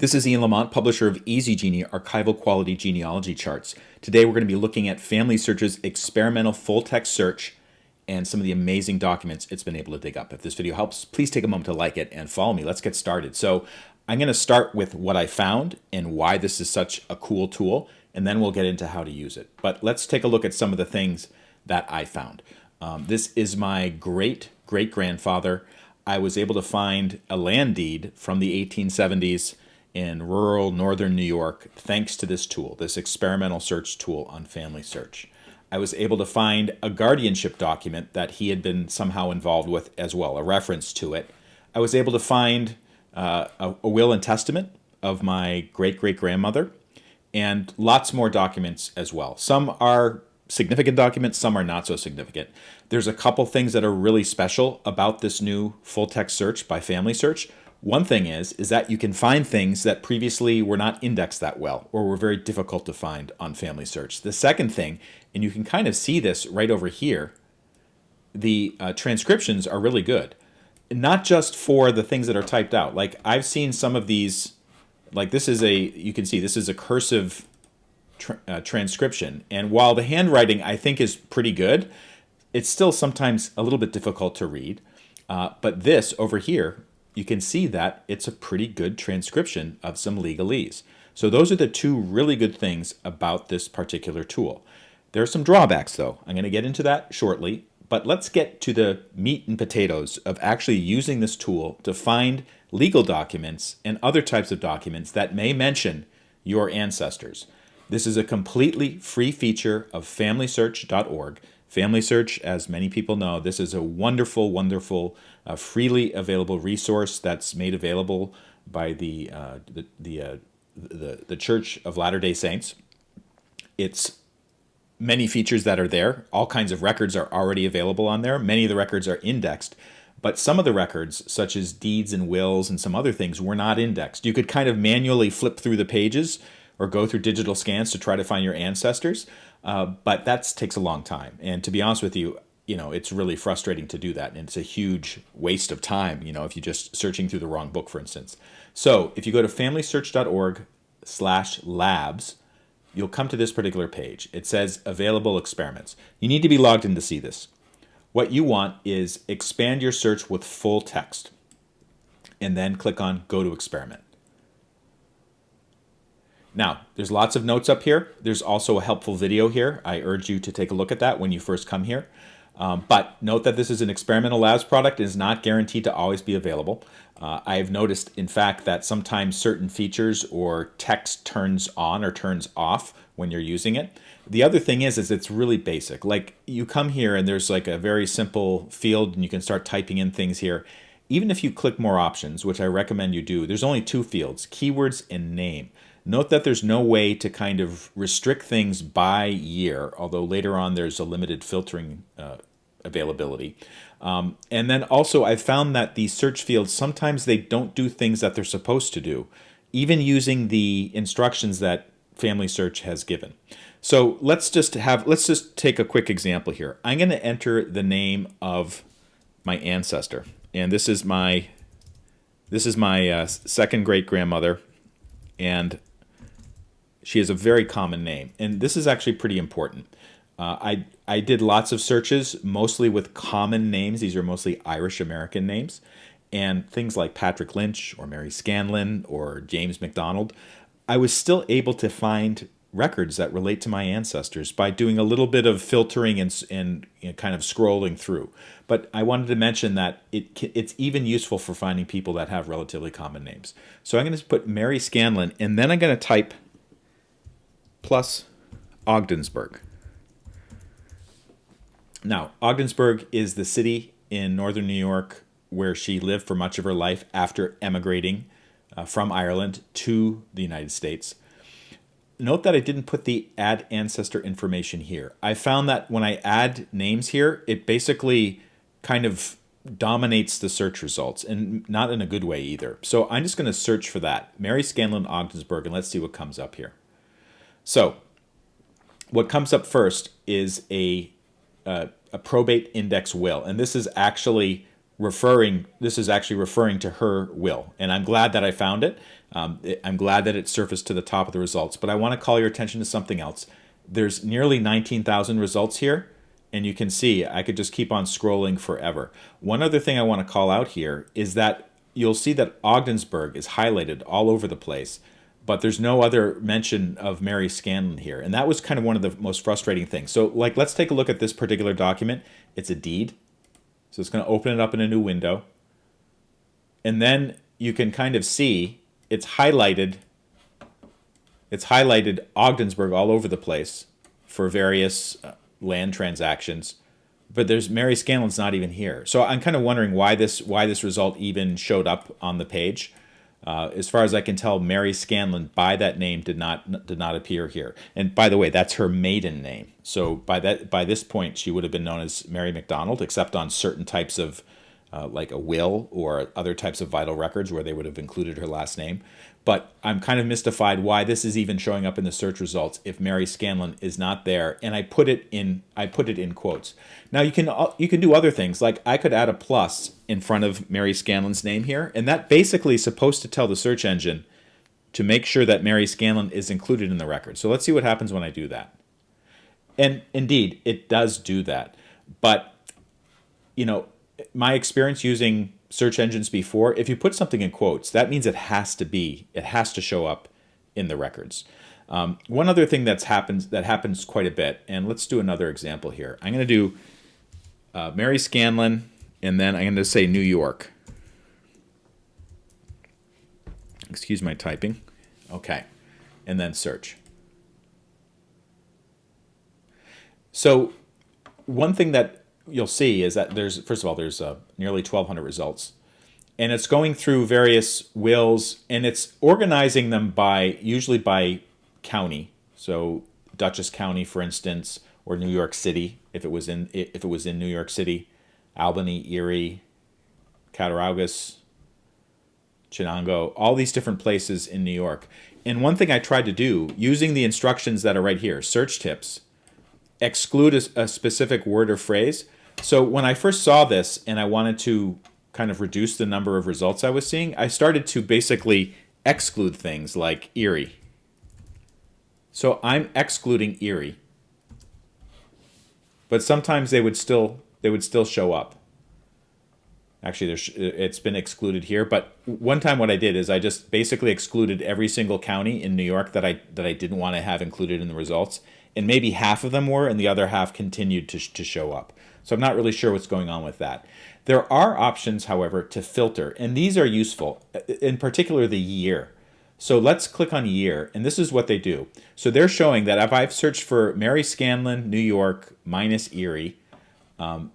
This is Ian Lamont, publisher of EasyGenie, archival quality genealogy charts. Today we're going to be looking at FamilySearch's experimental full-text search and some of the amazing documents it's been able to dig up. If this video helps, please take a moment to like it and follow me. Let's get started. So I'm going to start with what I found and why this is such a cool tool, and then we'll get into how to use it. But let's take a look at some of the things that I found. This is my great-great-grandfather. I was able to find a land deed from the 1870s in rural northern New York, thanks to this tool, this experimental search tool on FamilySearch. I was able to find a guardianship document that he had been somehow involved with as well, a reference to it. I was able to find a will and testament of my great-great-grandmother, and lots more documents as well. Some are significant documents, some are not so significant. There's a couple things that are really special about this new full-text search by FamilySearch. One thing is that you can find things that previously were not indexed that well or were very difficult to find on FamilySearch. The second thing, and you can kind of see this right over here, the transcriptions are really good. Not just for the things that are typed out. Like I've seen some of these, like this is you can see this is a cursive transcription. And while the handwriting I think is pretty good, it's still sometimes a little bit difficult to read. But this over here, you can see that it's a pretty good transcription of some legalese. So those are the two really good things about this particular tool. There are some drawbacks though. I'm going to get into that shortly, but let's get to the meat and potatoes of actually using this tool to find legal documents and other types of documents that may mention your ancestors. This is a completely free feature of FamilySearch.org. FamilySearch, as many people know, this is a wonderful, wonderful, freely available resource that's made available by the Church of Latter-day Saints. It's many features that are there. All kinds of records are already available on there. Many of the records are indexed, but some of the records, such as deeds and wills and some other things, were not indexed. You could kind of manually flip through the pages or go through digital scans to try to find your ancestors. But that takes a long time. And to be honest with you, it's really frustrating to do that. And it's a huge waste of time, if you're just searching through the wrong book, for instance. So if you go to FamilySearch.org/labs, you'll come to this particular page. It says available experiments. You need to be logged in to see this. What you want is expand your search with full text. And then click on go to experiment. Now, there's lots of notes up here. There's also a helpful video here. I urge you to take a look at that when you first come here. But note that this is an experimental labs product. It is not guaranteed to always be available. I've noticed, in fact, that sometimes certain features or text turns on or turns off when you're using it. The other thing is it's really basic. Like you come here and there's like a very simple field and you can start typing in things here. Even if you click more options, which I recommend you do, there's only two fields, keywords and name. Note that there's no way to kind of restrict things by year, although later on there's a limited filtering availability. And then also I've found that these search fields, sometimes they don't do things that they're supposed to do, even using the instructions that FamilySearch has given. So let's just take a quick example here. I'm going to enter the name of my ancestor, and this is my second great-grandmother, and she has a very common name, and this is actually pretty important. I did lots of searches, mostly with common names. These are mostly Irish American names, and things like Patrick Lynch or Mary Scanlon or James McDonald. I was still able to find records that relate to my ancestors by doing a little bit of filtering and kind of scrolling through. But I wanted to mention that it's even useful for finding people that have relatively common names. So I'm going to put Mary Scanlon, and then I'm going to type plus Ogdensburg. Now, Ogdensburg is the city in northern New York where she lived for much of her life after emigrating from Ireland to the United States. Note that I didn't put the add ancestor information here. I found that when I add names here, it basically kind of dominates the search results, and not in a good way either. So I'm just going to search for that, Mary Scanlon Ogdensburg, and let's see what comes up here. So what comes up first is a probate index will, and this is actually referring to her will, and I'm glad that I found it. I'm glad that it surfaced to the top of the results, but I want to call your attention to something else. There's nearly 19,000 results here, and you can see I could just keep on scrolling forever. One other thing I want to call out here is that you'll see that Ogdensburg is highlighted all over the place, but there's no other mention of Mary Scanlon here. And that was kind of one of the most frustrating things. So like, let's take a look at this particular document. It's a deed. So it's going to open it up in a new window. And then you can kind of see it's highlighted Ogdensburg all over the place for various land transactions. But there's Mary Scanlon's not even here. So I'm kind of wondering why this result even showed up on the page. As far as I can tell, Mary Scanlon by that name did not appear here. And by the way, that's her maiden name. So by this point, she would have been known as Mary MacDonald, except on certain types of like a will or other types of vital records where they would have included her last name. But I'm kind of mystified why this is even showing up in the search results if Mary Scanlon is not there. And I put it in quotes. Now you can do other things, like I could add a plus in front of Mary Scanlon's name here, and that basically is supposed to tell the search engine to make sure that Mary Scanlon is included in the record. So let's see what happens when I do that. And indeed, it does do that. But you know, my experience using search engines before, if you put something in quotes, that means it has to show up in the records. One other thing that happens quite a bit, and let's do another example here. I'm going to do Mary Scanlon, and then I'm going to say New York. Excuse my typing. Okay, and then search. So one thing that you'll see is that there's nearly 1,200 results, and it's going through various wills, and it's organizing them usually by county. So Dutchess County, for instance, or New York City, if it was in New York City, Albany, Erie, Cattaraugus, Chenango, all these different places in New York. And one thing I tried to do, using the instructions that are right here, search tips, exclude a specific word or phrase. So when I first saw this and I wanted to kind of reduce the number of results I was seeing, I started to basically exclude things like Erie. So I'm excluding Erie. But sometimes they would still show up. Actually, it's been excluded here. But one time what I did is I just basically excluded every single county in New York that I didn't want to have included in the results. And maybe half of them were, and the other half continued to show up. So I'm not really sure what's going on with that. There are options, however, to filter, and these are useful, in particular the year. So let's click on year, and this is what they do. So they're showing that if I've searched for Mary Scanlon, New York, minus Erie,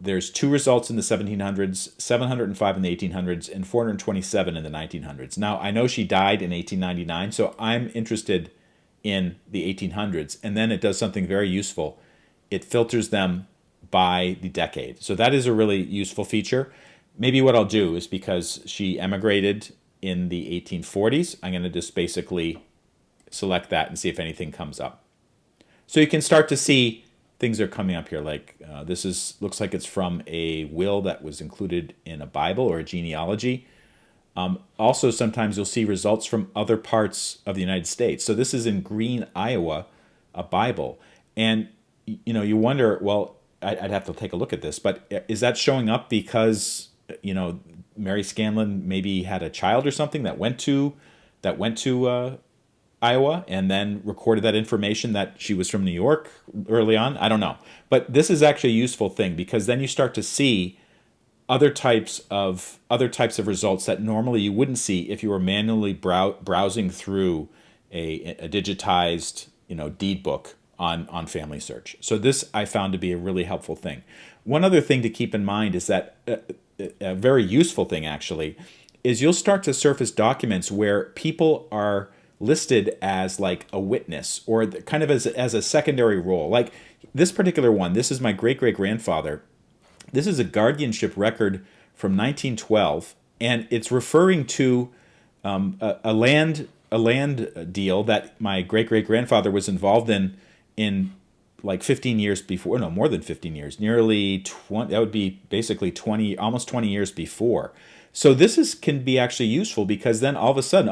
there's 2 results in the 1700s, 705 in the 1800s, and 427 in the 1900s. Now, I know she died in 1899, so I'm interested in the 1800s, and then it does something very useful. It filters them by the decade. So that is a really useful feature. Maybe what I'll do is, because she emigrated in the 1840s, I'm going to just basically select that and see if anything comes up. So you can start to see things are coming up here, like looks like it's from a will that was included in a Bible or a genealogy. Also, sometimes you'll see results from other parts of the United States. So this is in Green, Iowa, a Bible. And you wonder, well, I'd have to take a look at this, but is that showing up because Mary Scanlon maybe had a child or something that went to Iowa and then recorded that information that she was from New York early on? I don't know. But this is actually a useful thing, because then you start to see other types of results that normally you wouldn't see if you were manually browsing through a digitized deed book on FamilySearch. So this I found to be a really helpful thing. One other thing to keep in mind is that a very useful thing actually is you'll start to surface documents where people are listed as like a witness or kind of as a secondary role. Like this particular one, this is my great-great-grandfather. This is a guardianship record from 1912, and it's referring to a land deal that my great-great-grandfather was involved in like 15 years before. No, more than 15 years. Nearly 20. That would be basically 20, almost 20 years before. So this can be actually useful, because then all of a sudden,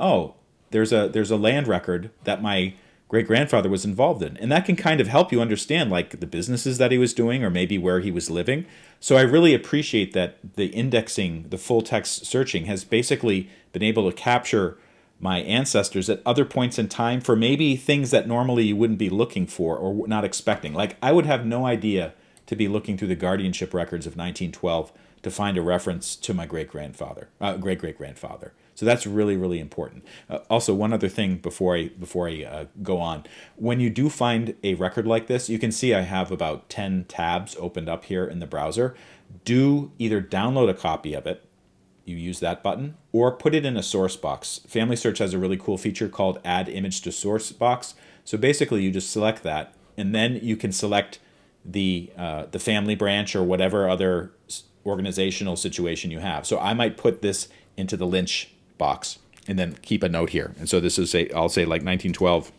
there's a land record that my great-grandfather was involved in. And that can kind of help you understand like the businesses that he was doing or maybe where he was living. So I really appreciate that the indexing, the full text searching has basically been able to capture my ancestors at other points in time for maybe things that normally you wouldn't be looking for or not expecting. Like I would have no idea to be looking through the guardianship records of 1912 to find a reference to my great-grandfather, great-great-grandfather. So that's really, really important. Also, one other thing before I go on. When you do find a record like this, you can see I have about 10 tabs opened up here in the browser. Do either download a copy of it, you use that button, or put it in a source box. FamilySearch has a really cool feature called Add Image to Source Box. So basically, you just select that, and then you can select the family branch or whatever other organizational situation you have. So I might put this into the Lynch box and then keep a note here. And so this is I'll say like 1912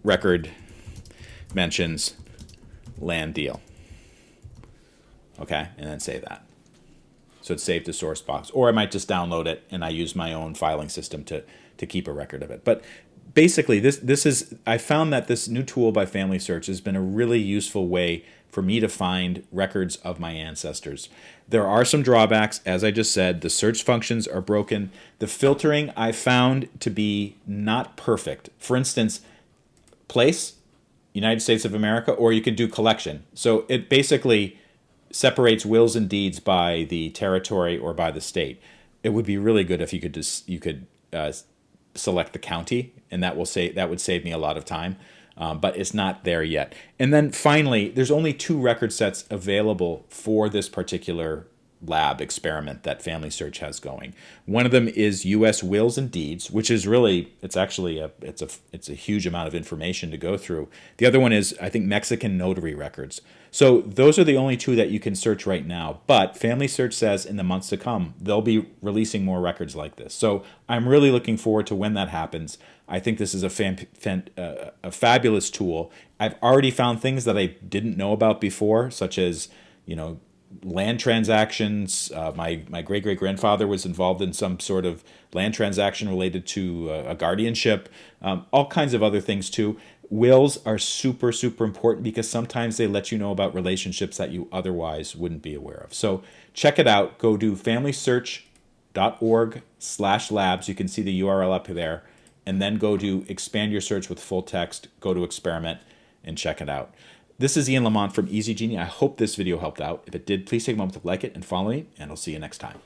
record mentions land deal. Okay, and then say that. So it's saved to source box. Or I might just download it and I use my own filing system to keep a record of it. But basically, this is, I found that this new tool by FamilySearch has been a really useful way for me to find records of my ancestors. There are some drawbacks, as I just said. The search functions are broken. The filtering I found to be not perfect. For instance, place, United States of America, or you can do collection. So it basically separates wills and deeds by the territory or by the state. It would be really good if you could select the county, and that would save me a lot of time. But it's not there yet. And then finally, there's only 2 record sets available for this particular lab experiment that FamilySearch has going. One of them is U.S. wills and deeds, which is really, it's a huge amount of information to go through. The other one is, I think, Mexican notary records. So those are the only 2 that you can search right now. But FamilySearch says in the months to come, they'll be releasing more records like this. So I'm really looking forward to when that happens. I think this is a fabulous tool. I've already found things that I didn't know about before, such as, land transactions. My great-great-grandfather was involved in some sort of land transaction related to a guardianship, all kinds of other things too. Wills are super, super important because sometimes they let you know about relationships that you otherwise wouldn't be aware of. So check it out. Go to familysearch.org/labs. You can see the URL up there. And then go to expand your search with full text, go to experiment, and check it out. This is Ian Lamont from Easy Genie. I hope this video helped out. If it did, please take a moment to like it and follow me, and I'll see you next time.